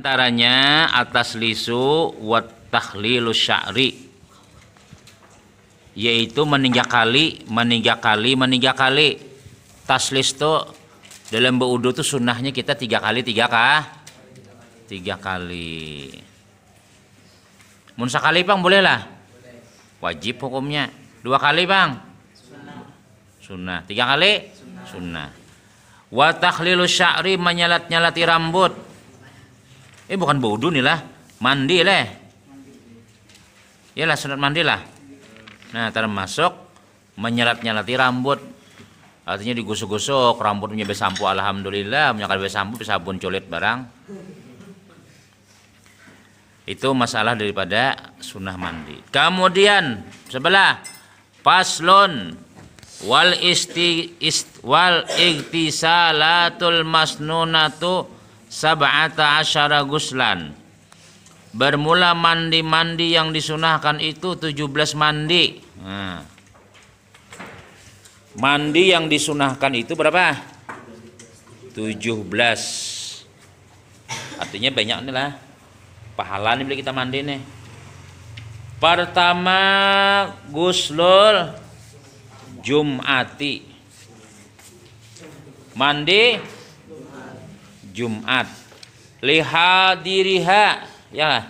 Antaranya atas lisu wa takhlilu sya'ri, yaitu meninggal kali. Taslis tuh dalam berwudu tuh sunnahnya kita 3 kali. Mun sekali bang boleh lah, wajib hukumnya. 2 kali bang, sunnah. 3 kali, sunnah. Wa takhlilu sya'ri, menyalat-nyalati rambut. Bukan berwudu nih lah, mandi lah. Yalah sunat mandi lah. Nah termasuk menyalat-nyalati rambut. Artinya digosok-gosok rambutnya besampo, alhamdulillah. Menyakal besampo, sabun colet barang. Itu masalah daripada sunnah mandi. Kemudian sebelah faslun wal iktisalatul masnunatu sab'ata asyara guslan. Bermula mandi-mandi yang disunahkan itu 17 mandi. Nah, mandi yang disunahkan itu berapa? 17. Artinya banyak nih lah. Pahala nih bila kita mandi nih. Pertama guslul Jum'ati. Mandi Jumat. Lihadiriha, ya.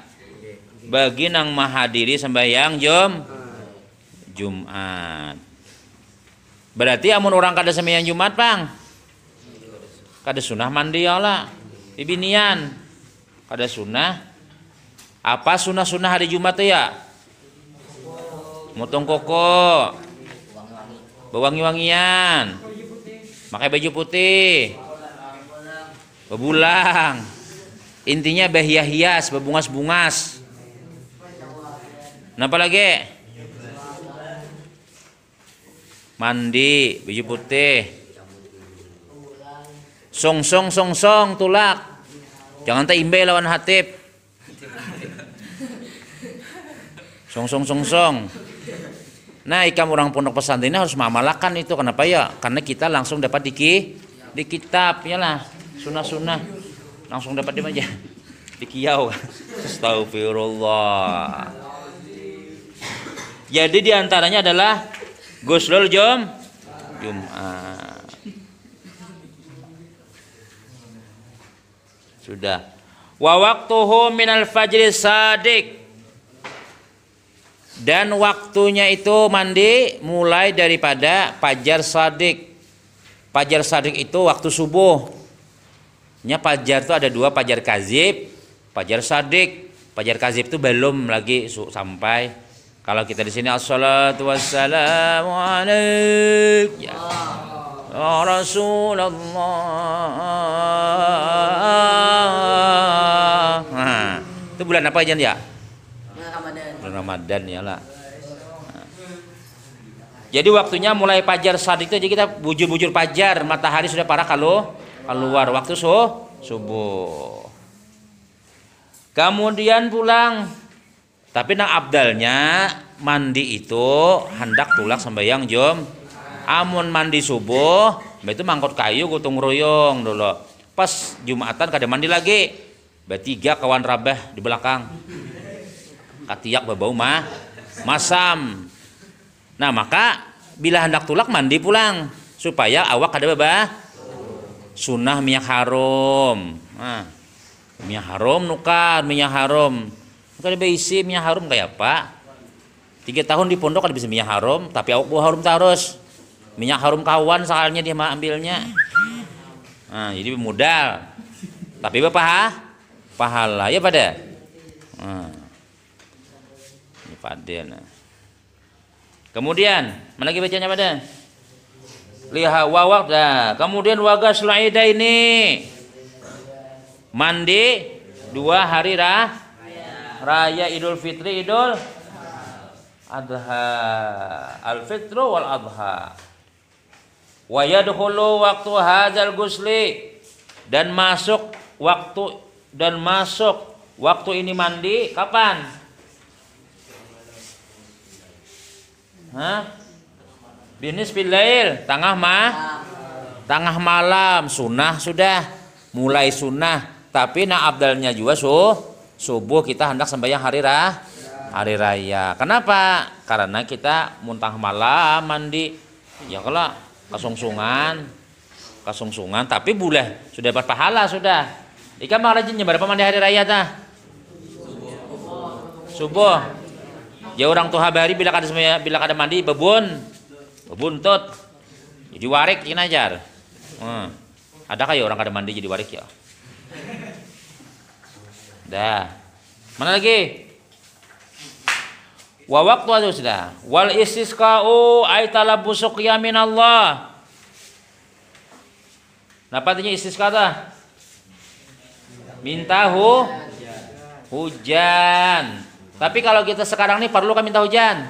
Bagi nang mahadiri sembahyang Jumat. Berarti amun orang kada sembahyang Jumat, Bang. Kada sunah mandi ya lah. Ibinian. Kada sunah. Apa sunah-sunah hari Jumat tuh ya? Motong koko. Bewangi-wangian. Pakai baju putih. Bebulang. Intinya berhias-hias, berbungas-bungas. Napa lagi? Mandi, baju putih. Song-song tulak. Jangan tak imbe lawan hatib. Song. Nah, ikam orang pondok pesantren ini harus memamalakan itu. Kenapa ya? Karena kita langsung dapat di kitab, ya lah. Sunah-sunah langsung dapat di aja. Di kiau. Astagfirullah. Jadi diantaranya adalah guslul Jumat. Sudah. Wa waqtuhu minal fajri shadiq. Dan waktunya itu mandi mulai daripada fajar shadiq. Fajar shadiq itu waktu subuh. Nya fajar itu ada 2, fajar kazib, fajar shadiq. Fajar kazib itu belum lagi sampai. Kalau kita di sini assalatu wassalamu alaik ya Rasulullah. Nah, itu bulan apa aja ya? Bulan Ramadan ya lah. Nah. Jadi waktunya mulai fajar shadiq itu, jadi kita bujur-bujur fajar, matahari sudah parah kalau keluar waktu subuh. Kemudian pulang. Tapi nang abdalnya mandi itu hendak tulak sembahyang amun mandi subuh, itu mangkot kayu gotong royong dulu. Pas Jumatan kada mandi lagi. Bertiga kawan rabah di belakang. Katiak berbau masam. Nah, maka bila hendak tulak mandi pulang supaya awak kada bebah. Sunnah minyak harum. Nah, minyak harum nukar, minyak harum. Kada beisi minyak harum kayak apa? 3 tahun di pondok kada bisa minyak harum, tapi awak bawa harum terus. Minyak harum kawan soalnya dia ambilnya. Nah, jadi modal. Tapi pahala ya pada. Nah. Ini pada. Nah. Kemudian, mana lagi bacanya pada? Liha wawak dah. Kemudian wagas laida ini mandi 2 hari raya Idul Fitri, Idul Adha, Al-Fitru wal Adha. Wa yadkhulu waktu hadzal gusli, dan masuk waktu ini mandi kapan? Binisbil lail, tengah malam, sunnah sudah mulai sunnah. Tapi nah abdalnya juga subuh kita hendak sembahyang hari raya. Kenapa? Karena kita muntah malam mandi. Ya kalau kasungsungan tapi boleh sudah dapat pahala sudah. Ika mah rajinnya berapa mandi hari raya tah? Subuh. Ya orang tuh habari bila kada mandi bebuntut. Jadi warik ieu ajar. Ada kayak orang kada mandi jadi warik ya? Dah. Mana lagi? Wa waqtu itu sudah. Wal istisqa'u ay talabbu suqya min Allah. Napa artinya istisqa tah? Minta hujan. Tapi kalau kita sekarang nih perlu kan minta hujan?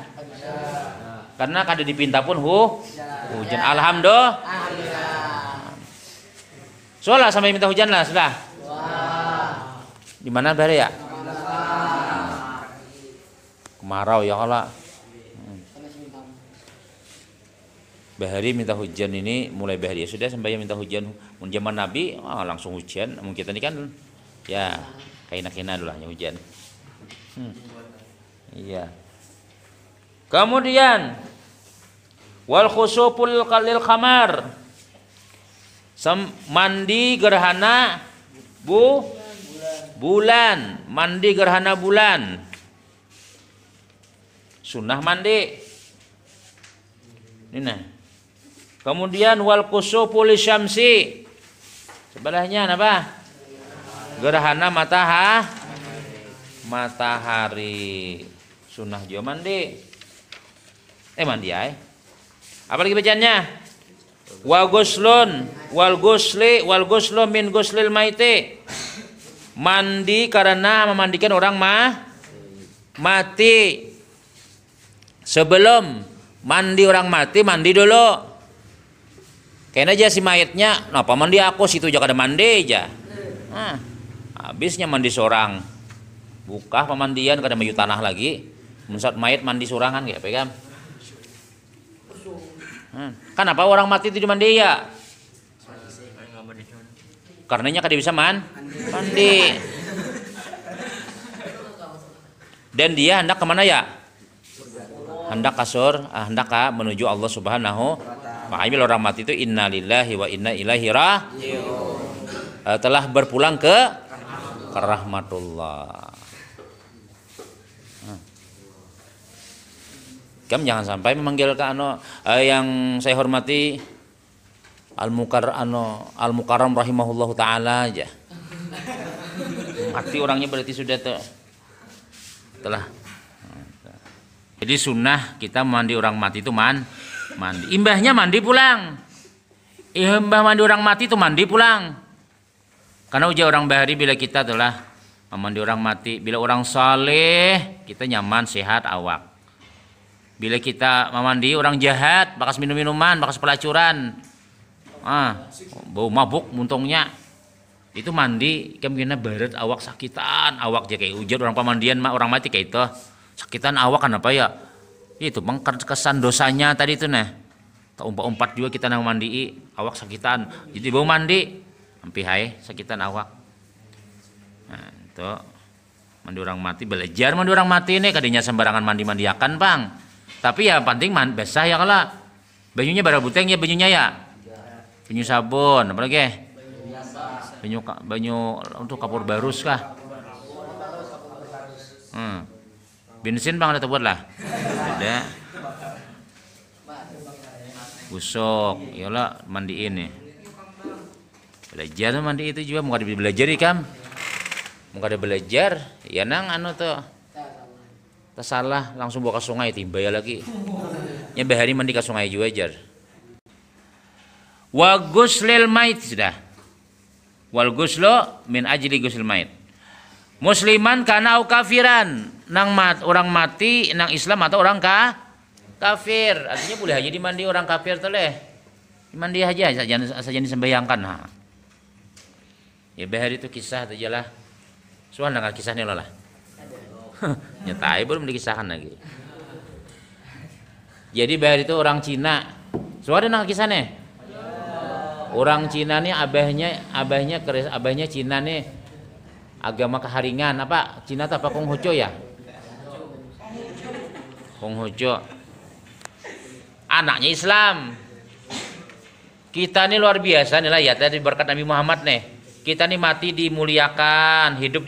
Karena kada dipinta pun hujan. Alhamdulillah. Soalnya sampai minta hujan lah sudah. Di mana bare ya? Kemarau ya kalau. Bahari minta hujan ini mulai bahari ya sudah sampai minta hujan. Mun zaman Nabi langsung hujan. Mungkin kita ini kan ya kaina-kaina dulu lah hujan. Iya. Kemudian wal khusuful qalil qamar. Mandi gerhana bulan, mandi gerhana bulan. Sunnah mandi. Ini nah. Kemudian wal kusuful syamsi. Sebelahnya apa? Gerhana matahari. Sunnah juga mandi. Mandi ay. Apa lagi bacaannya? Wa guslun wal guslu min guslil maiti. Mandi karena memandikan orang mati. Sebelum mandi orang mati, mandi dulu. Kayaknya aja si mayatnya, napa mandi aku situ aja kada mandi aja. Habisnya mandi seorang. Buka pemandian kada mayu tanah lagi. Musat mayat mandi sorangan kayak pegang. Kenapa orang mati itu dimandi ya? Karenanya kada bisa mandi. Dan dia hendak kemana ya? Hendak hendak menuju Allah Subhanahu. Makanya orang mati itu innalillahi wa inna ilaihi raji'un. Telah berpulang ke rahmatullah. Kamu jangan sampai memanggil ke yang saya hormati Al-Mukarram rahimahullahu taala aja. Mati orangnya berarti sudah telah. Jadi sunnah kita mandi orang mati itu mandi. Imbahnya mandi pulang. Imbah mandi orang mati itu mandi pulang. Karena ujar orang bahari bila kita telah mandi orang mati, bila orang saleh kita nyaman sehat awak. Bila kita memandi orang jahat, bakas minum-minuman, bakas pelacuran, bau mabuk muntungnya, itu mandi kemungkinan barat awak sakitan, awak aja kayak ujar orang pemandian orang mati kayak itu sakitan awak kenapa ya? Itu bang kesan dosanya tadi itu nah, umpat juga kita nang mandi awak sakitan, jadi bau mandi, sampai hai sakitan awak. Nah itu mandi orang mati belajar mandi orang mati ini kadinya sembarangan mandi-mandiakan bang. Tapi ya penting basah ya kalau bajunya bara buteng ya bajunya ya. Banyu sabun, apa lagi? Banyu untuk kapur barus kah? Bensin bang ada buat lah. Ada. Busuk, iyalah mandiin nih. Belajar mandi itu juga mau ada belajar ikam. Mau ada belajar, ya nang tuh. Salah langsung bawa ke sungai tiba ya lagi. Ya bahari mandi ke sungai juga jar. Wa guslil mait sudah. Wal guslu min ajli guslil mait. Musliman kana au kafiran, nang orang mati nang Islam atau orang kafir. Artinya boleh aja dimandi orang kafir toleh. Dimandi aja saja disembayangkan. Ya bahari itu kisah aja lah. Soal nang kisahnya lah. Nyetai belum dikisahkan lagi. Jadi bahari itu orang Cina. Soal ada nang kisahnya. Orang Cina nih abahnya Cina nih agama keharingan apa Cina apa Konghucu ya? Konghucu. Anaknya Islam. Kita nih luar biasa nih lah ya, tadi berkat Nabi Muhammad nih. Kita nih mati dimuliakan, hidup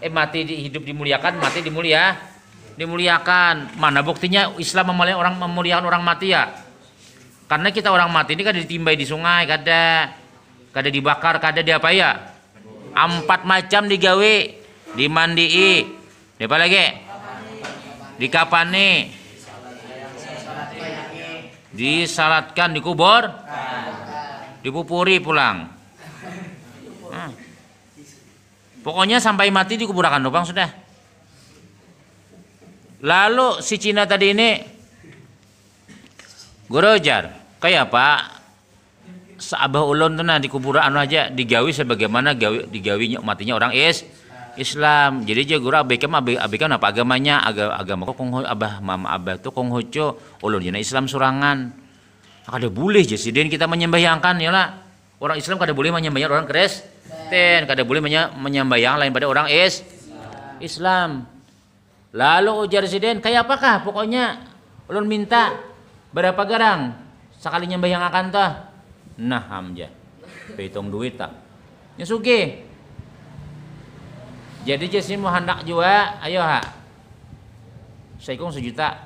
mati hidup dimuliakan, mati dimuliakan. Mana buktinya Islam memuliakan orang mati ya? Karena kita orang mati ini kada ditimbai di sungai, kada dibakar, kada diapa ya? 4 macam digawe, dimandii, apa lagi? Dikapani, disalatkan, dikubur, dipupuri pulang. Pokoknya sampai mati dikuburkan Bang sudah. Lalu si Cina tadi ini Gorojar, kayak apa? Saabah ulun tuh nah dikuburan aja digawi sebagaimana digawinya matinya orang Islam. Jadi dia guru abaikan apa agamanya? Agama kok abah tuh Konghucu, ulun jana Islam surangan. Kada boleh jadi kita menyembahyangan ya lah. Orang Islam kada boleh menyembahyan orang Kristen, kada boleh menyembahyan lain pada orang Islam. Lalu ujar Siden, kayak apakah? Pokoknya ulun minta berapa garang sekali nyembahyan akan toh. Nah hamja, hitung duit tak. Nyusuki. Jadi jesi mau hendak juga, ayo ha. Saya kong 1 juta.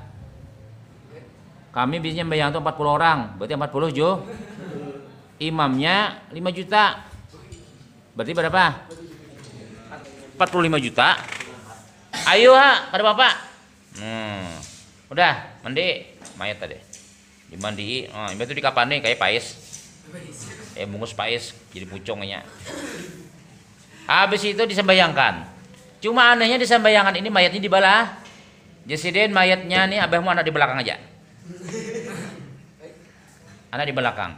Kami bisanya nyembahyan tuh 40 orang, berarti 40 jo. Imamnya 5 juta. Berarti berapa? 45 juta. Ayo ha, kada bapak. Udah mandi mayat tadi. Dimandii, itu di kapan nih kayak pais. Bungkus pais jadi pucongnya. Habis itu disembayangkan. Cuma anehnya disembayangkan ini mayatnya dibalah. Jesiden mayatnya nih abahmu anak di belakang aja. Anak di belakang.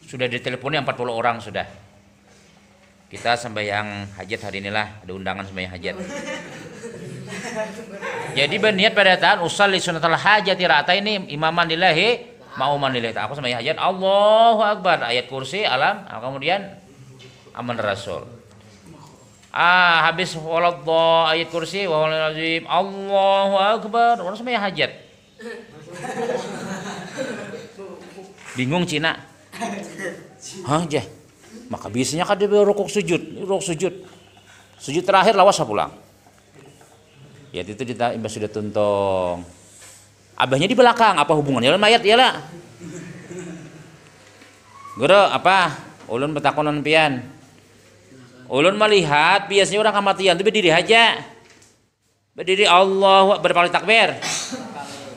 Sudah diteleponnya 40 orang sudah. Kita sembahyang hajat hari inilah, ada undangan sembahyang hajat. Jadi berniat pada tahun usalli sunatul hajati rata ini imaman lillahi mauman lillahi. Aku sembahyang hajat Allahu Akbar, ayat kursi alam, kemudian aman rasul. Habis waladh ayat kursi wa azim Allahu Akbar, orang sembahyang hajat. Bingung Cina. Hah, maka biasanya kada rukuk sujud. Sujud terakhir lawas pulang. Ya itu kita imbas sudah tuntong. Abahnya di belakang, apa hubungannya dengan mayat iyalah. Guru, apa? Ulun betakonan pian. Ulun melihat biasanya orang kematian itu berdiri aja. Berdiri Allahu berapa kali takbir?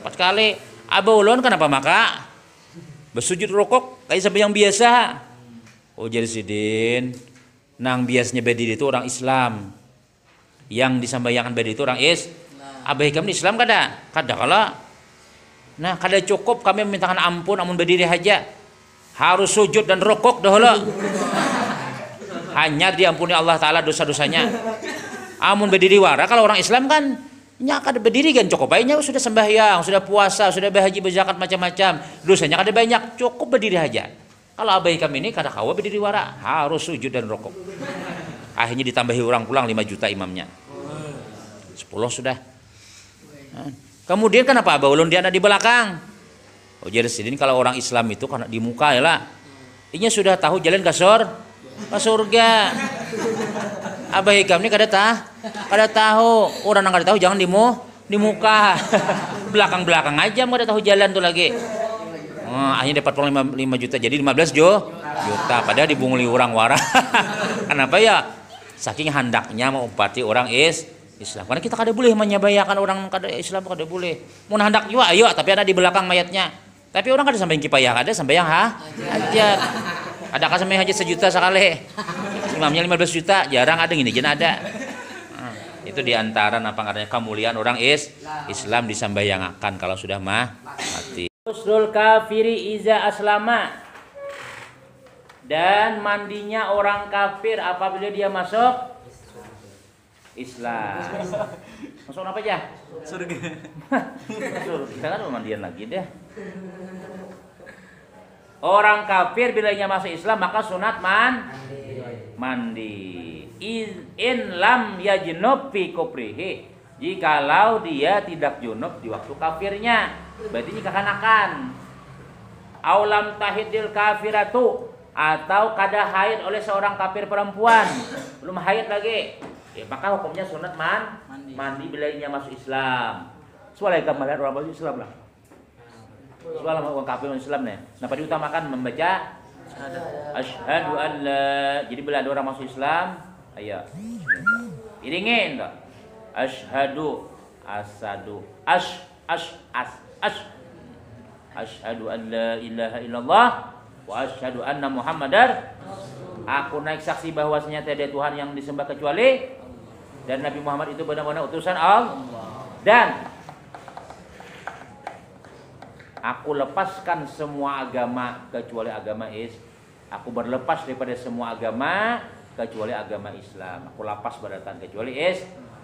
4 kali. Abah ulun kenapa maka? Bersujud rukuk kayak sampai yang biasa. Oh jadi Sidin, nang biasanya berdiri itu orang Islam, yang disambayangkan berdiri itu orang Abah kami Islam kada kalau, nah kada cukup kami memintakan ampun berdiri aja, harus sujud dan rukuk dahulu. Hanya diampuni Allah Taala dosa-dosanya. Amun berdiri wara kalau orang Islam kan, kada berdiri kan cukup baiknya sudah sembahyang, sudah puasa, sudah berhaji berzakat macam-macam, dosanya kada banyak, cukup berdiri aja. Kalau abai kami ini kada kawa berdiri wara, harus sujud dan rukuk. Akhirnya ditambahi orang pulang 5 juta imamnya. 10 sudah. Kemudian kenapa abah ulun dia ada di belakang? Oh jadi Sidin kalau orang Islam itu karena di muka ya lah. Inya sudah tahu jalan ke surga. Abah kami ini kada tahu. Orang yang kada tahu jangan di muka. Belakang-belakang aja mau tahu jalan tuh lagi. Akhirnya dapat 5 juta jadi 15 juta padahal dibunguli orang wara. Kenapa ya? Saking handaknya mengumpati orang Islam. Karena kita kada boleh menyabayakan orang kada Islam, kada boleh. Mun handak juga ayo tapi ada di belakang mayatnya. Tapi orang kada sampai kipayah, ada sampai yang hajat. Ada kan sampai hajat 1 juta sekali. Imamnya 15 juta, jarang ada gini jen ada. Itu diantara apa katanya kemuliaan orang Islam disambayangakan kalau sudah mati. Usul kafiri iza aslama, dan mandinya orang kafir apabila dia masuk Islam. Masuk apa aja? Surga. Kita kan mandian lagi deh. Orang kafir bila ia masuk Islam maka sunat mandi. in lam yajnub fi kufrihi, jikalau dia tidak junub di waktu kafirnya, berarti ini kekanakan. Aulam tahidil kafiratu, atau kada haid oleh seorang kafir perempuan, belum haid lagi, ya maka hukumnya sunat mandi bila ia masuk Islam. Soalnya kemarin orang masuk Islam lah. Soalnya orang kafir masuk Islam nih. Kenapa diutamakan membaca asyhadu an la, jadi bila ada orang masuk Islam, ayo iringin tak? Asyhadu asadu asyhadu an la ilaha illallah wa asyhadu anna muhammadar, aku naik saksi bahwasanya tiada Tuhan yang disembah kecuali dan Nabi Muhammad itu benar-benar utusan Allah, dan aku lepaskan semua agama kecuali agama aku berlepas daripada semua agama kecuali agama Islam. Aku lepas badatan kecuali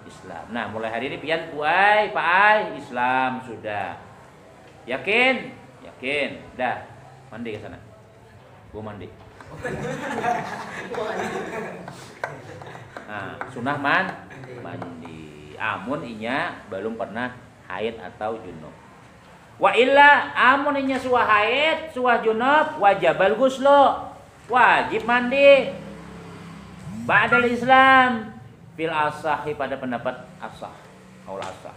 Islam. Nah, mulai hari ini pian puai, paai Islam sudah. Yakin? Yakin. Dah. Mandi ke sana. Gua mandi. Nah, sunah mandi. Amun inya belum pernah haid atau junub. Wa illa amun inya suah haid, suah junub, wajibal ghuslu. Wajib mandi. Ba'dal Islam fil asahi, pada pendapat asah. Qaul asah.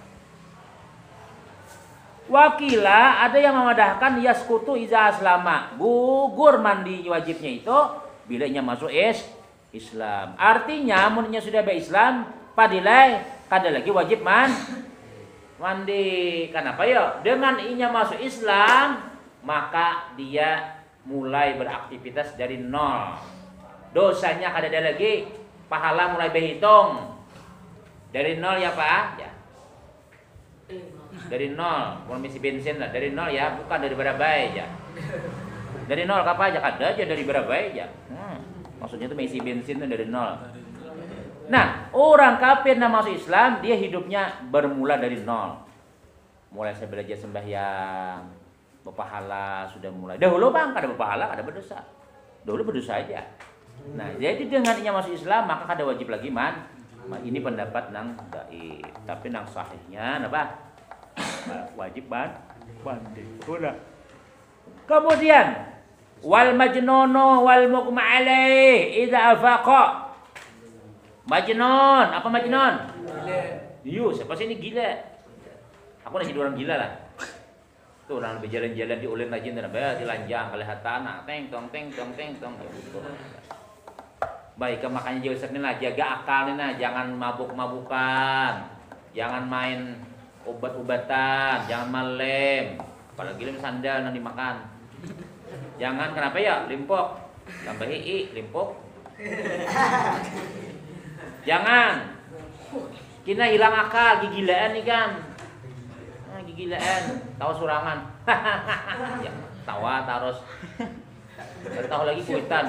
Wakila ada yang memadahkan yaskutu iza aslama, gugur mandi wajibnya itu bila nya masuk Islam. Artinya amunnya sudah berislam padilai kada lagi wajib mandi. Kenapa ya? Dengan inya masuk Islam maka dia mulai beraktivitas dari nol. Dosanya kada ada lagi, pahala mulai berhitung dari nol ya Pak ya. Dari nol, kalau misi bensin lah dari nol ya, bukan dari berabai ya. Dari nol apa aja kada aja dari berabai ya. Maksudnya itu misi bensin itu dari nol. Nah, orang kafir yang masuk Islam dia hidupnya bermula dari nol. Mulai saya belajar sembahyang, berpahala sudah mulai. Dahulu bang kada berpahala, kada berdosa. Dahulu berdosa aja. Nah, jadi dengan ia masuk Islam maka kada wajib lagi ini pendapat nang dhaif. Tapi nang sahihnya apa? Wajib mandi. Udah. Kemudian wal majnunu wal mughma alaih idza afaqa. Majnun, apa majnun? Gila. Iya, siapa sih ini gila? Aku nasi orang gila lah. Tuh orang berjalan-jalan di ulin aja dan dilanjang kelihatan teng tong ya betul. Baik, makanya jaga jaga akalnya, jangan mabuk-mabukan. Jangan main obat-obatan, jangan malem, apalagi lem sandal nanti dimakan. Jangan kenapa ya limpok, tambah limpok. Jangan, kina hilang akal, gigilaan nih kan, gigilaan, tahu surangan, ya, tawa taros, tahu lagi kuitan,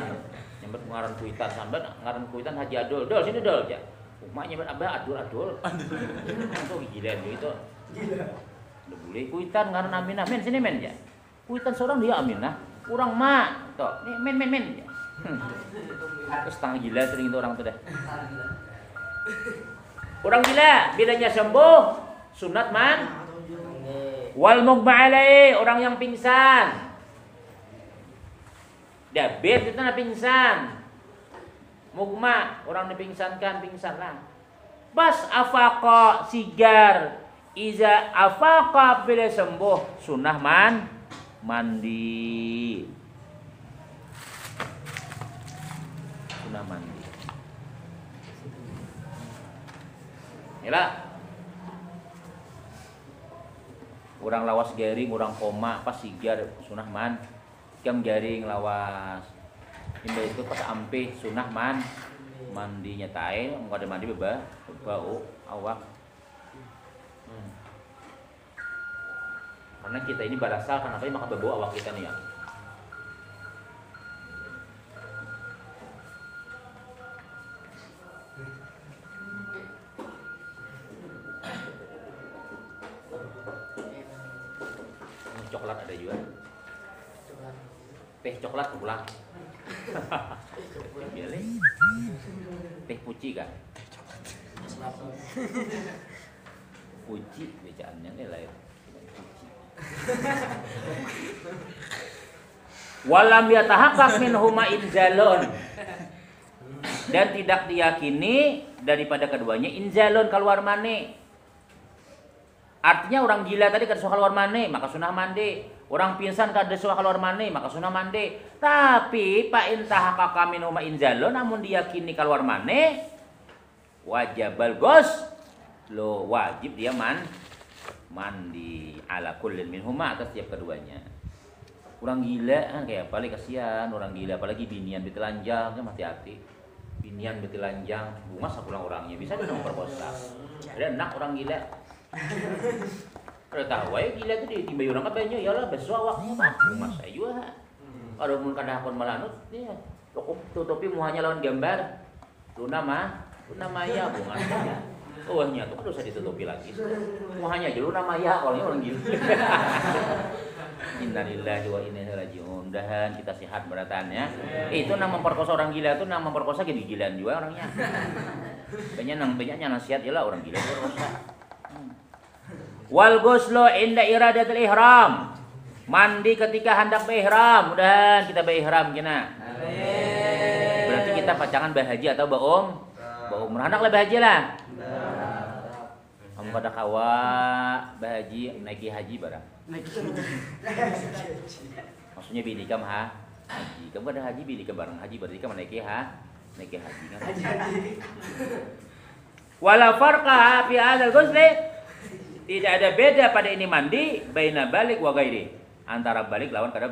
nyambut ngaran kuitan, sambil ngaran kuitan Haji Adul, dol sini dol ya. Maknya abah adul. Itu gila itu. Gila. Udah boleh kuitan karena Aminah. Men sini men ya. Kuitan seorang dia Aminah, kurang mak. Tuh, nih men ya. Terus setengah gila sering itu orang tuh dah. Orang gila bilanya sembuh sunat wal mughma alai, orang yang pingsan. Diabetes itu na pingsan. Mugma, orang dipingsankan, pingsan lah. Bas afaqa sigar, iza afaqa bila sembuh, sunnah mandi. Sunnah mandi. Inilah. Orang lawas garing, orang koma, pas sigar, sunnah jam garing lawas. Ini itu pas ampe sunah mandinya tae, enggak ada mandi bau awak. Karena kita ini berasal kenapa maka berbau awak kita nih ya. Coklat ada juga. Teh coklat pulang. Biar Teh puci kah? Puci bacaannya nih lain. Walam yatahaqqaq minhuma inzalun. Dan tidak diyakini daripada keduanya inzalun keluar mani. Artinya orang gila tadi kada suka keluar mani, maka sunah mandi. Orang pingsan kada suka keluar mani, maka sunah mandi. Tapi pa intahaqqaq minhuma inzalun, namun diyakini keluar mani, wajibal ghus. Lo wajib dia mandi ala kullin minhuma atas tiap keduanya. Orang gila kayak apa kasihan orang gila, apalagi binian betelanjang kan hati-hati. Binian betelanjang, masa pulang orangnya bisa dia memperkosa. Ada enak orang gila. Kalau tahu ya gila itu ditimbai orang kabehnya ya lah besok awaknya bah. Masa juga. Kalau mun kadahkon malanut dia tutupi muanya lawan gambar. Luna Maya bunga. Ohnya tuh kan usah ditutupi lagi. Muanya aja Luna Maya orangnya orang gila. Innalillahi wa inna ilaihi raji'un. Mudahan kita sehat beratannya. Itu nang memperkosa orang gila itu nang memperkosa gila-gilaan juga orangnya. Banyak nasihat ya lah orang gila berkosa. Wal ghuslu inda iradatul ihram. Mandi ketika hendak berihram. Mudahan kita berihram kena. Berarti kita pacangan bahaji atau baum? Baum hendak lah bahaji lah. Kamu pada kawa bahaji naiki haji barang. Maksudnya bini kamu haji. Kamu ada haji bini ke barang haji berarti kamu naiki haji kan. Wala farqa fi hadzal ghusli. Tidak ada beda pada ini mandi baina balik wa ghairi. Antara balik lawan kada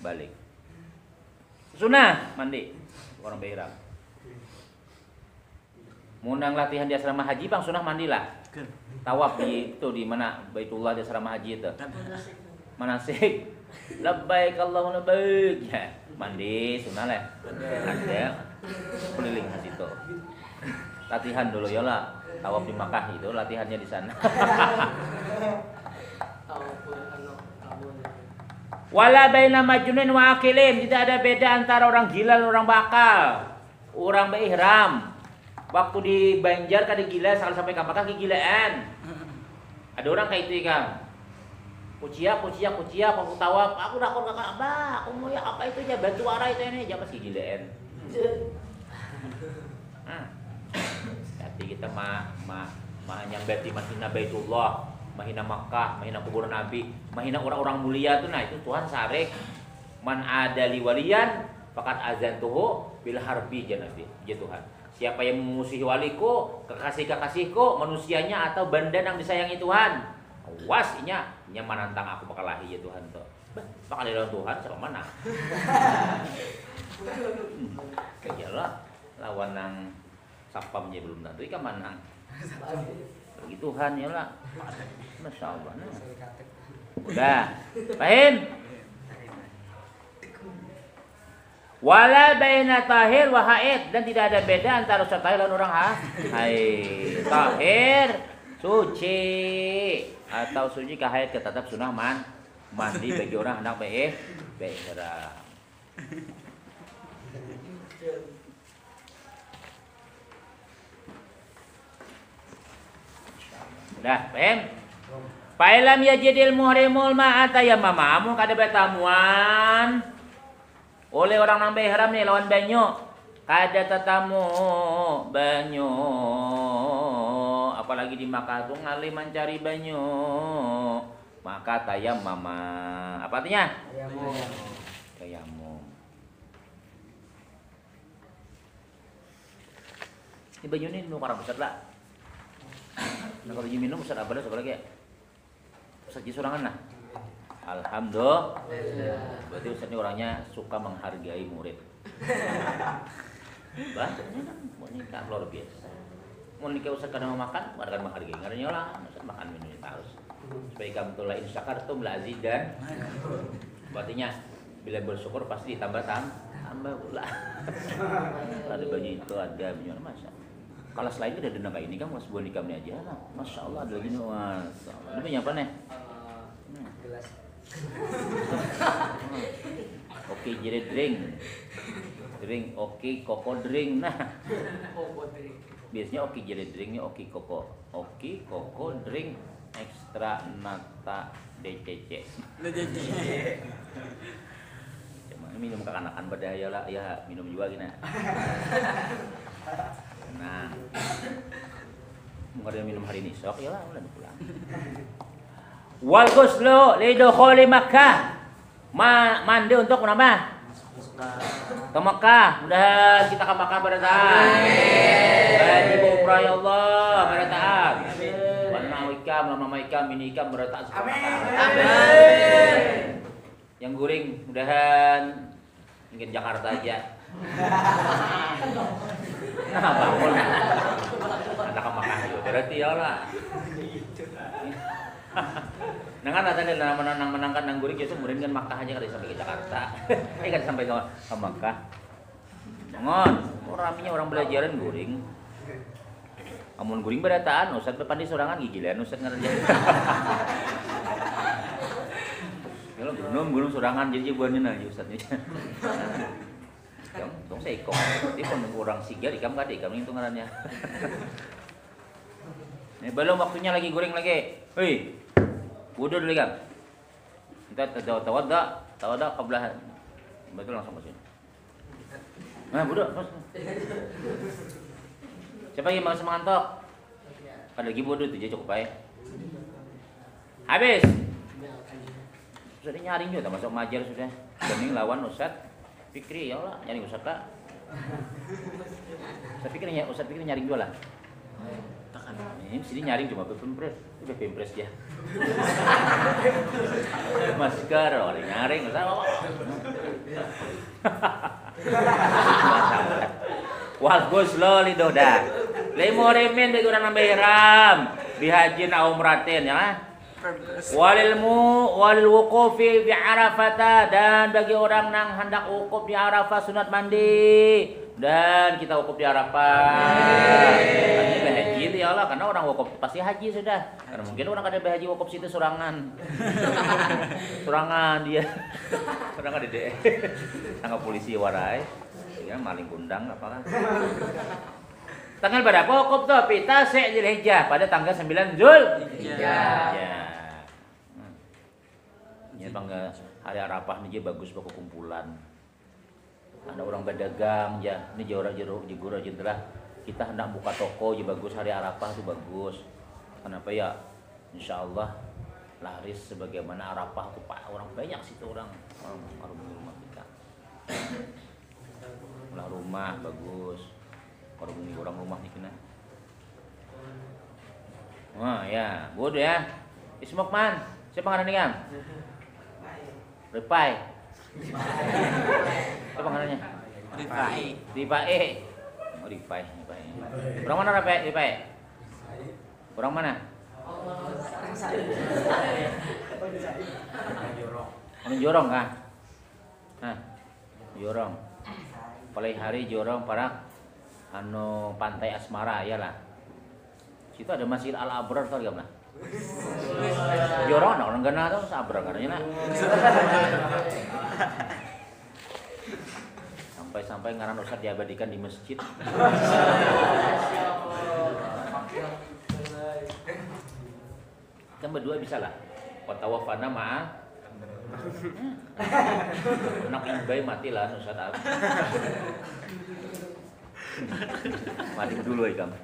balik. Sunah mandi orang berihram. Munang latihan di asrama haji bang sunah mandilah. Tawaf di mana Baitullah di asrama haji itu. Manasik. Labbaik Allahumma labbaik. Ya, mandi sunah lah. Ada keliling haji itu. Latihan dulu ya lah. Tawaf di Makkah itu latihannya di sana. Wala baina majnunin wa aqilin, tidak ada beda antara orang gila dan orang bakal. Orang berihram waktu di Banjar kada gila sampai ke Makkah kegilaan. Ada orang kayak itu kan. Kucia aku tawaf, aku nakon ke Ka'bah, aku mau ya apa itu aja batu ara itu ini aja masih gilaan. Tapi kita nyambati mahina Baitullah, mahina Makkah, mahina kuburan Nabi, mahina orang-orang mulia itu nah itu Tuhan sarik man ada liwaliyan fakat azantuhu bil harbi janati ya Tuhan. Siapa yang memusuhi waliku, kekasih-kekasihku, manusianya atau benda yang disayangi Tuhan. Awas inya menantang aku bakalahi ya Tuhan tuh. Bakal lawan Tuhan siapa mana? Kayalah lawan nang sapamnya belum tentu ikan manang. Bagi Tuhan ya lah. Masya Allah. Udah, paham? Wala baina tahir wa haid, dan tidak ada beda antara usaha tahir dan orang haid. Tahir suci atau suci ke haid tetap sunah mandi bagi orang hendak berihram. Dah, paham? Fa'ilam yajidil muhrimul ma'ata yamama, amun kada betamuan oleh orang nang ihram nih lawan banyu. Kada tetamu banyu. Apalagi di Makkah tuh ngalih mencari banyu. Maka tayammama. Apa artinya? Tayammum. Ini banyu ini nu karang besar lah. Nah kalau minum besar apa lagi ya? Besar sorangan lah. Alhamdulillah. Berarti Ustaz ini orangnya suka menghargai murid. Bahasanya kan mau nikah luar biasa. Mau nikah Ustaz kadang mau makan, kadang menghargai. Ngaranya orang Ustaz makan minum harus. Supaya kamu tuh lain syakartum la azidan. Artinya bila bersyukur pasti ditambah tambah pula. Ada banyak itu ada banyak masa. Kalau selain itu ada dendam kayak ini kan mas buah nikah ini aja lah. Masya Allah ada lagi nih mas. Ini banyak apa nih? Gelas. Oke jadi drink. Drink, oki koko drink. Nah, biasanya oki jelly drinknya oki koko. Oki koko drink ekstra nata DCC. Cuma minum kekanakan berdaya lah, ya minum juga gini. Nah, nggak ada minum hari ini, sok ya lah, udah pulang. Wal ghuslu lidukhuli Makkah. Mandi untuk menambah ke Makkah. Mudah kita ke Makkah pada taat. Haji umrah ya Allah pada taat. Warna ikam, lama ikam, mini ikam pada taat. Amin. Yang guring mudahan mungkin Jakarta aja. Nah, bangun. Ada ke Makkah juga. Berarti ya lah. Nah kan tadi menangkan nang guring itu kemudian kan Makkah aja kali sampai ke Jakarta. Kan sampai ke Makkah. Ngon, raminya orang belajaran guring. Amun guring berataan, Ustaz pepandi sorangan gigilan Ustaz ngerjain. Kalau gunung sorangan jadi buannya nah Ustaznya. Dong saya kok. Dia pun orang sigar ikam kade kami itu ngarannya. Nih belum waktunya lagi guring lagi. Hei. Wudu dulu kan. Kita tawadda qabla. Betul langsung ke sini. Nah, wudu. Siapa yang mau semantok? Ada lagi wudu itu aja cukup baik. Habis. Sudah nyaring juga masuk majar sudah. Demi lawan Ustaz Fikri ya Allah, nyaring Ustaz Kak. Saya pikirnya Ustaz Fikri nyaring juga lah. Ini sini nyaring cuma pempres, udah pempres ya. Masker orang nyaring, sama. Wal ghuslu lidoda. Limo remen bagi orang nambah ihram, bihajin au umratin ya. Walil wuqufi bi Arafah dan bagi orang yang hendak wukuf di Arafah sunat mandi. Dan kita wukuf di Arafah. Ini haji itu ya Allah, karena orang wukuf pasti haji sudah. Karena mungkin orang kada berhaji wukuf situ sorangan. Sorangan dia. Sorangan dede. Tangkap polisi warai. Ya maling kundang apa kan. Tanggal berapa wukuf tuh? Pita Dzulhijjah pada tanggal 9 Dzulhijjah. Ya. Ini tanggal hari Arafah ini bagus buat kumpulan. Ada orang berdagang ya, ini jauh-jauh jendela. Kita hendak buka toko ya bagus hari Arafah itu bagus. Kenapa ya? Insya Allah laris sebagaimana Arafah itu pak orang banyak situ orang rumah kita. Ulah rumah bagus. Kalau orang rumah nih kena. Wah ya, bodoh ya. Ismok man, siapa ngaran nih kan? Repai. Apa pangalannya? Ripai. Oh, Ripai. Orang mana Ripai? Orang mana? Orang Jorong kah? Hah? Jorong. Palai hari Jorong para anu pantai Asmara ya lah. Situ ada Masjid Al Abrar tau gak? Jorong orang gana tuh Abrar katanya lah. Sampai ngaran Ustaz diabadikan di masjid. Kan berdua bisa lah. Watawafana ma'a. Anak bayi mati lah Ustaz. Mati dulu ya kamu.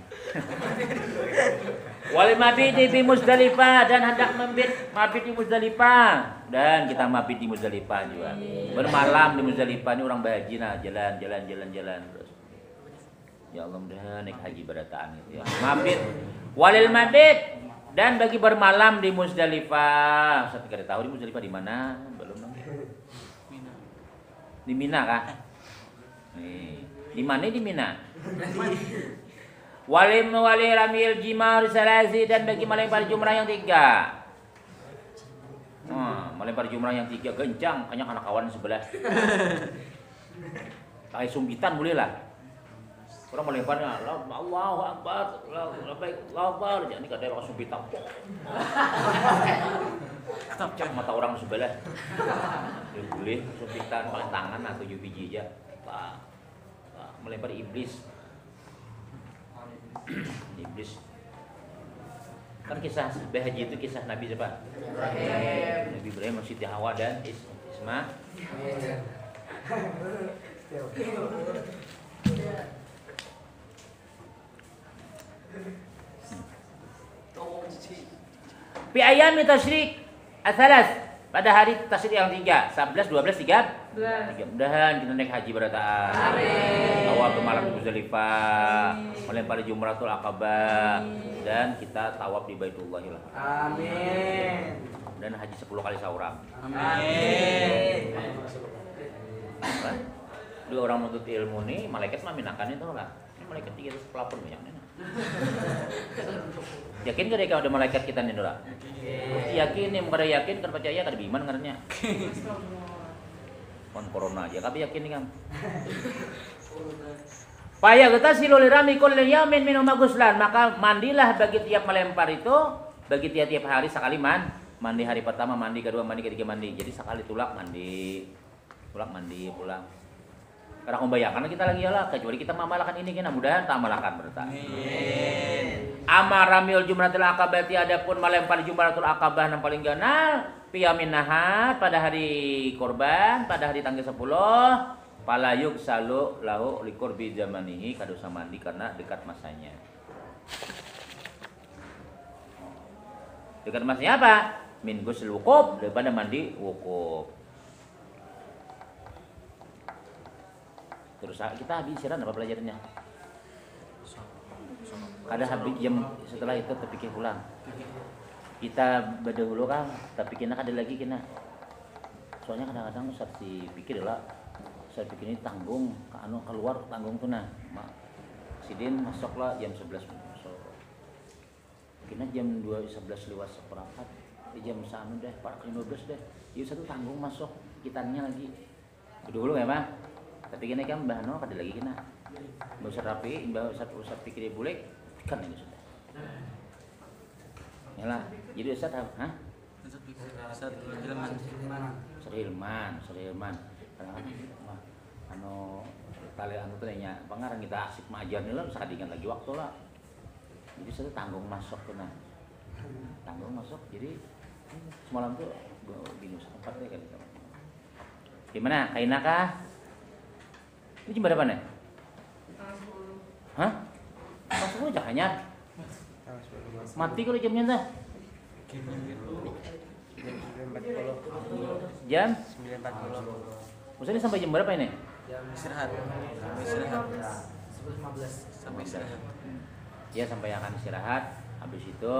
Wal mabit di Muzdalifah dan hendak mabit di Muzdalifah dan kita mabit di Muzdalifah juga. Bermalam di Muzdalifah ini orang berhaji nah jalan terus. Ya Allah mudah naik haji berataan itu ya. Mabit walil mabit dan bagi bermalam di Muzdalifah. Saya tidak tahu di Muzdalifah di mana belum dong. Di Mina kah? Nih. Di mana di Mina? Wali ramil jimar salasi dan bagi melempar jumrah yang 3. Melempar jumrah yang 3 kencang, banyak anak kawan sebelah. Pakai sumbitan boleh lah. Orang melemparnya, Allahu Akbar, Allahu Akbar, jadi kata orang sumbitan. Cak mata orang sebelah. Boleh sumbitan pakai tangan atau biji aja. melempar iblis. Iblis. Kan kisah berhaji itu kisah Nabi siapa? Nabi Ibrahim, Siti Hawa dan Isma. Fi ayami tasyrik ats-tsalas, pada hari tasyrik yang 3, 11, 12, 13. Mudah-mudahan kita naik haji berataan. Tawaf ke malam di Muzdalifah, melempari Jumratul Aqabah, dan kita tawaf di Baitullahil. Amin. Dan haji 10 kali seorang. Amin. Dua orang menuntut ilmu nih, malaikat mah minakan itu lah. Ini malaikat 300 pelapor banyak nih. Yakin gak deh kalau ada malaikat kita nih Dora? Yakin nih, kada yakin, kada percaya, kada biman ngaranya. Kon corona aja, tapi yakin nih kan. Paya kita silul rami kullu yamin minum maguslan, maka mandilah bagi tiap melempar itu, bagi tiap hari sekali mandi hari pertama mandi, kedua mandi, ketiga mandi. Jadi sekali tulak mandi pulang. Karena membayangkan kita lagi lah, kecuali kita memalakan ini kena mudahan tak malakan berarti. Amin. Amar ramil jumratul aqabah, adapun melempar jumratul aqabah yang paling ganal piyamin nahat pada hari korban, pada hari tanggal 10 palayuk salu lahu liqurbi zamanihi, kadosa mandi karena dekat masanya. Dekat masanya apa? Min ghusl wukuf, daripada mandi wukuf. Terus kita habis istirahat apa pelajarannya? Ada habis jam setelah itu terpikir pulang. Kita berdahulu kan, tapi kena ada lagi kena. Soalnya kadang-kadang Ustaz dipikir lah, saya pikir ini tanggung, keluar tanggung tuh nah. Sidin masuklah jam 11 masuk. Kena jam 2:11 lewat seperempat. Jam 1 deh, 4:15 deh. Iya satu tanggung masuk, kitanya lagi. Dulu ya, Pak. Tapi kena kan Mbah No kada lagi kena. Mbah Ustaz Rapi, Mbah Ustaz pikir boleh kan ini sudah. Yalah, jadi Ustaz hah? Ustaz Hilman. Tali tuh nya pangarang kita asik majar nih lah, bisa kadingan lagi waktu lah. Jadi saya tanggung masuk kena. Tanggung masuk, jadi semalam tuh binus tempat deh kan. Gimana? Kaina kah? Ini jam berapa nih? Hah? Pas 10 jangan mati kalau jamnya dah. Jam 9.40. Maksudnya sampai jam berapa ini? Jam istirahat. Sampai istirahat. Ya sampai akan istirahat. Habis itu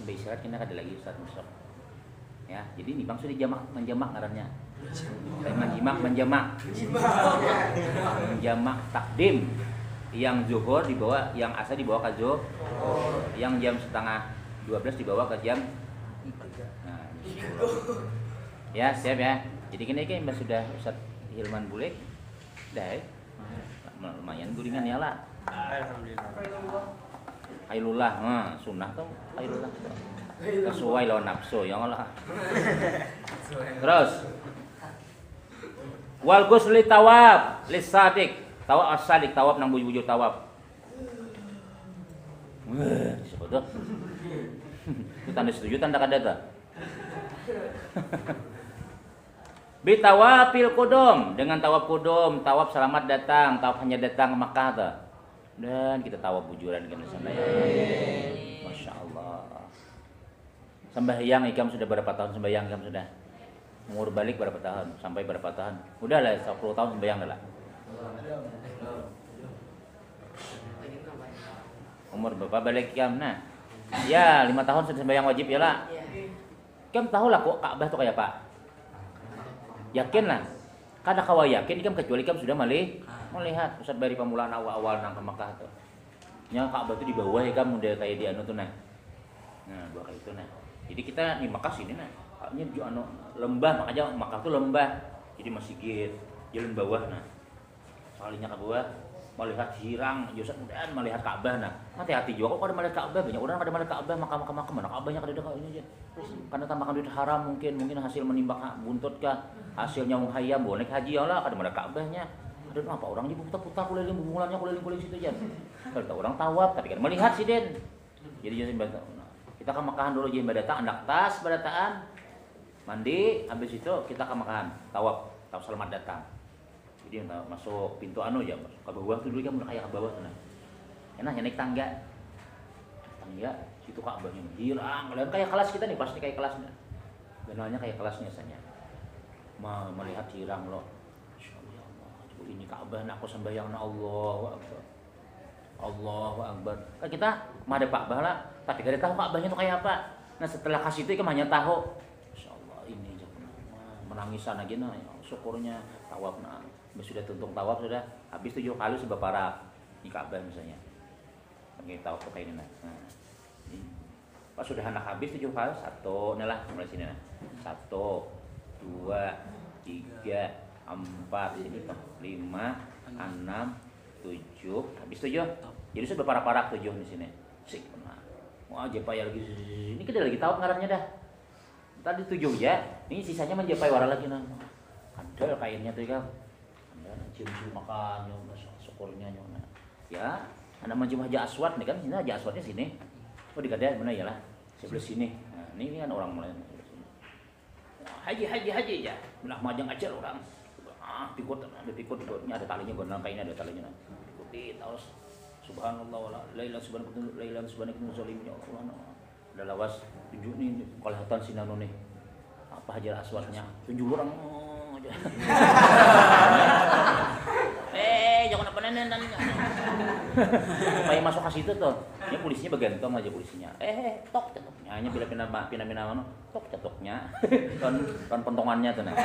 istirahat kita ada lagi Ustaz masuk. Ya, jadi ini Bang sudah menjamak ngarannya. Menjamak takdim. Yang zuhur dibawa, yang asar dibawa ke zuhur. Yang jam setengah 12 dibawa ke jam 3. Nah, ya, siap ya. Jadi kini Mbak sudah Ustaz Hilman Bulik. Dah. Lumayan guringan ya lah. Alhamdulillah. Hailullah, sunnah tuh hailullah. Sesuai lawan nafsu ya Allah. Terus wal ghusli tawab lisadik, tawab as-sadik, tawab nang buju-buju tawab. Siapa tuh? Itu tanda setuju tanda kada ta? Bitawafil kudum, dengan tawaf kudum, tawaf selamat datang, tawaf hanya datang ke Makkah ta. Dan kita tawaf bujuran ke sana ya. Masya Allah. Sembahyang ikam sudah berapa tahun sembahyang ikam sudah? Umur balik berapa tahun? Sampai berapa tahun? Udah lah 10 tahun sembahyang dah lah. Umur berapa balik ikam? Nah. Ya, 5 tahun sudah sembahyang wajib ya lah. Ikam tahu lah kok Ka'bah tuh kayak apa? Yakin lah. Kada kawa yakin ikam kecuali ikam sudah melihat Ustaz dari pemulaan awal-awal nang ke Makkah tuh. Nya Ka'bah tuh di bawah ikam udah kayak di anu tuh nah. Nah, dua kayak itu nah. Jadi kita di Makkah sini nah, kayaknya di anu lembah, makanya Makkah tuh lembah. Jadi masih jalan bawah nah. Soalnya ke bawah melihat hirang, Ustaz mudahan melihat Ka'bah nah. Hati-hati juga kok kada melihat Ka'bah, banyak orang kada melihat Ka'bah, makam mana Ka'bahnya kada ada ini aja. Terus karena tambahkan duit haram mungkin hasil menimbang buntut kah, hasilnya hayam bonek haji ya lah kada melihat Ka'bahnya. Dan apa orang di putar-putar keliling bungulannya keliling situ aja. Kalau orang tawaf tapi kan melihat sih Den. Jadi jadi kita ke Makahan dulu jadi badataan, anak tas badataan. Mandi, habis itu kita ke Makahan, tawaf selamat datang. Jadi masuk pintu anu ya, masuk ke bawah tuh dulu kan udah kayak ke bawah tuh nah. Enak naik tangga. Tangga situ Ka'bahnya hilang. Kalian kayak kelas kita nih, pasti kayak kelasnya. Benarnya kayak kelasnya biasanya. Melihat hilang loh. Ini Ka'bah aku sembahyang Allahu Akbar. Allahu Akbar. Kan kita madep Ka'bah lah, tapi gak ada tahu Ka'bahnya itu kayak apa. Nah setelah kasih itu kan hanya tahu. Insyaallah ini aja menangisan aja nah, syukurnya tawaf nah. Sudah tuntung tawaf sudah habis 7 kali sebab para di Ka'bah misalnya. Oke, tawaf kayak ini nah. Pas sudah anak habis 7 kali, 1 nah lah mulai sini nah. 1 2 3 4 ini 5 6 7 habis 7 jadi sudah para 7 di sini sik nah wah jepai lagi ini kita lagi tahu ngarannya dah tadi 7 ya ini sisanya menjepai wara lagi nah ada kainnya tuh kan ada cium-cium makan syukurnya nyona ya ada mencium Hajar Aswad nih kan ini Hajar Aswadnya sini oh dikada mana ya lah sebelah sini nah ini kan orang mulai haji ya belah majang aja orang pikut ikutnya ada talinya gue nangkainnya ada talinya ikuti terus subhanallah wala lailan subhanakum zalim ya Allah ada lawas tunjuk nih kelihatan sinano nih apa Hajar Aswadnya tunjuk orang aja jangan apa nenek supaya masuk ke situ tuh ya polisinya bergantung aja polisinya tok catoknya hanya bila pindah mana tok catoknya kan pentongannya tuh nah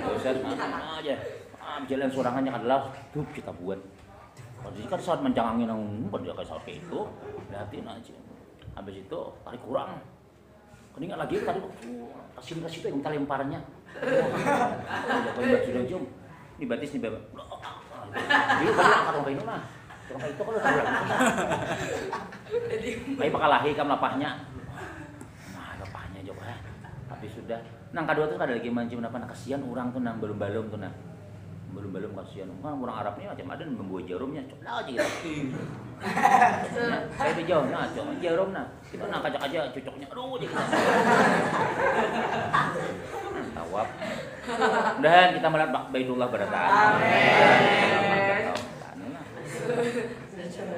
terus aja jalan sorangannya adalah tuh kita buat jadi kan saat mencangangin pada kayak saat itu lihatin aja habis itu tarik kurang keningat lagi tadi kasih itu yang kita lemparannya sudah jom ini batis nih bebek jadi kalau kata orang itu mah orang itu kalau tahu kayak bakal lahir kan lapahnya lapahnya coba tapi sudah nang kedua tuh ada lagi mancing apa kasihan orang tuh nang belum tuh nah belum kasihan orang Arabnya macam ada membuat jarumnya coba aja gitu saya bejauh nah coba jarum nah kita nang kajak aja cocoknya aduh aja tawaf mudahan kita melihat Baitullah berataan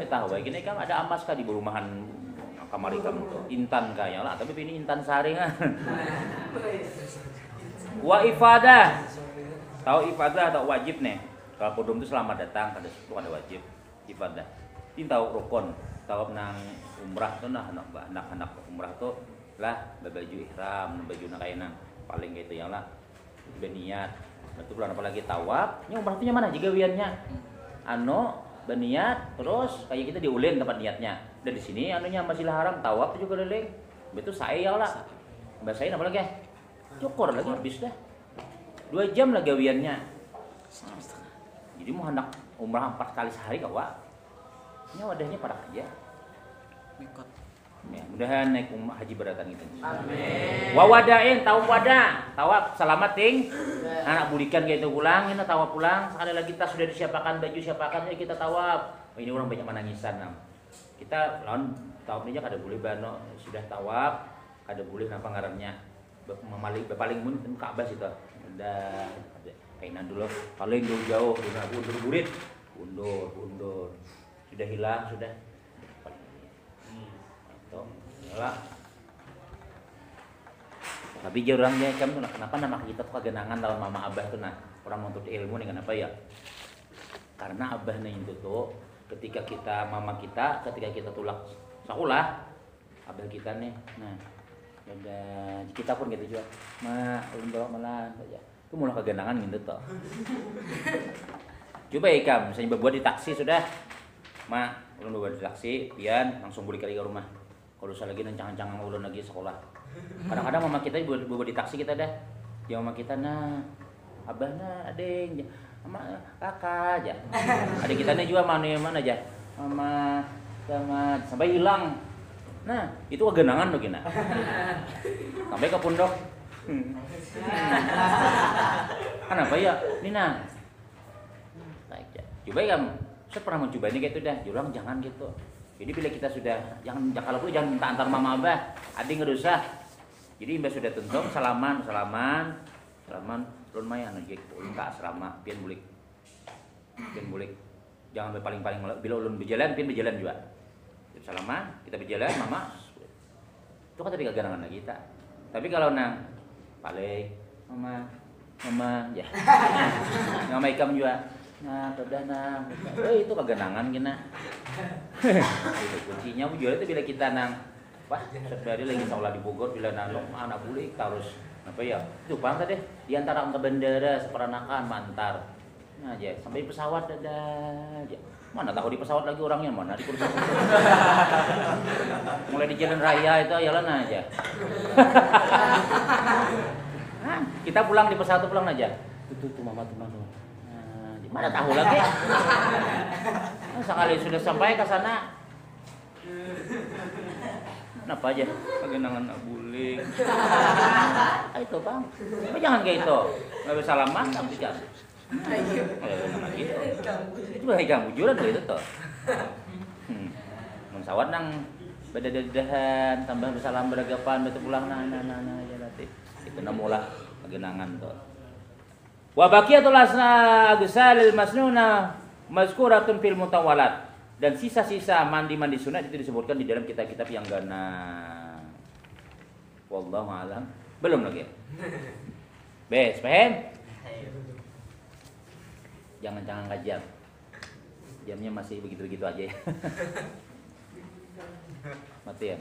tahu baik ini kan ada amas kah di perumahan kamari kamu tuh intan kayaknya lah tapi ini intan sari kan wa ifadah tahu ifadah atau wajib nih kalau podom itu selamat datang ada wajib ifadah ini tahu rukun tahu nang umrah tuh nah anak umrah tuh lah baju ihram baju nakainang paling gitu ya lah beniat betul bulan apalagi tawaf ini umrah tuh mana jika wiannya berniat terus kayak kita diulin tempat niatnya dan di sini anunya masih haram tawaf juga keliling betul saya lah bahasain apa lagi cukur lagi habis dah 2 jam lah gawiannya jadi mau hendak umrah 4 kali sehari kawa ini wadahnya pada aja Mikot. Ya, mudahan naik haji berdatang itu. Amin. Wawadain tahu wadah, tawaf selamat ting. Anak bulikan gitu pulang, ini tawaf pulang. Sekali lagi kita sudah disiapkan baju siapakan kita tawaf. Oh, ini orang banyak menangisan nam. Kita lawan tawaf ini kada boleh bano sudah tawaf, kada boleh napa ngarannya. Paling mun Ka'bah situ. Udah kainan dulu paling jauh undur. Sudah hilang sudah. Lah. Tapi orangnya kamu kenapa nama kita tuh kegenangan lawan mama abah tuh nah orang menuntut ilmu nih kenapa ya? Karena abah nih itu tuh ketika kita tulak sekolah abah kita nih nah dan kita pun gitu juga untuk malah saja itu mulai kegenangan gitu tuh. Coba ikam misalnya berbuat di taksi sudah ulun berbuat di taksi pian langsung balik ke rumah. Kalau saya lagi nancang-nancang ulun lagi sekolah. Kadang-kadang mama kita bawa di taksi kita dah. Ya mama kita abah adeng, mama kakak aja. Adik kita juga mana aja. Mama sama sampai hilang. Nah, itu kegenangan tuh kina. Sampai ke pondok Kenapa ya? Nina. Baik ya. Coba ya, saya pernah mencoba ini kayak itu dah. Jurang jangan gitu. Jadi bila kita sudah kalau perlu jangan minta antar mama abah, adik nggak usah. Jadi mbak sudah tentu salaman, lumayan aja ulun ke asrama, pian bulik. Jangan paling-paling bila ulun berjalan, pian berjalan juga. Jadi salaman, kita berjalan, mama. Itu kan tadi kegarangan lagi kita. Tapi kalau nang balik, mama, ya. Nama ikam juga. Nah, udah nang. Itu keganangan kena. Itu kuncinya jual itu bila kita nang sebenarnya lagi sekolah di Bogor bila nang anak bulik harus apa ya? Itu bang tadi di antara ke bandara seperanakan mantar. Nah aja sampai pesawat ada aja. Mana tahu di pesawat lagi orangnya mana di kursi. Mulai di jalan raya itu jalan aja. Nah, kita pulang di pesawat pulang aja. Tuh mama tuh. Mana tahu lagi? Sekali sudah sampai ke sana. Kenapa aja? Kegenangan bulik. Itu bang. Tapi jangan kayak itu. Nggak bisa salaman, tapi jangan. Gitu. Itu bahaya kamu jualan gitu tuh. Mensawat nang beda-bedahan, tambah bersalam beragapan, betul pulang nah ya nanti. Itu namulah kegenangan tuh. Wa baqiyatul agsalil masnuna mazkuratun fil mutawalat. Dan sisa-sisa mandi sunat itu disebutkan di dalam kitab-kitab yang gana. Wallahu a'lam. Belum lagi. Bes, paham? Jangan ngajak. Jamnya masih begitu-begitu aja ya. Mati ya.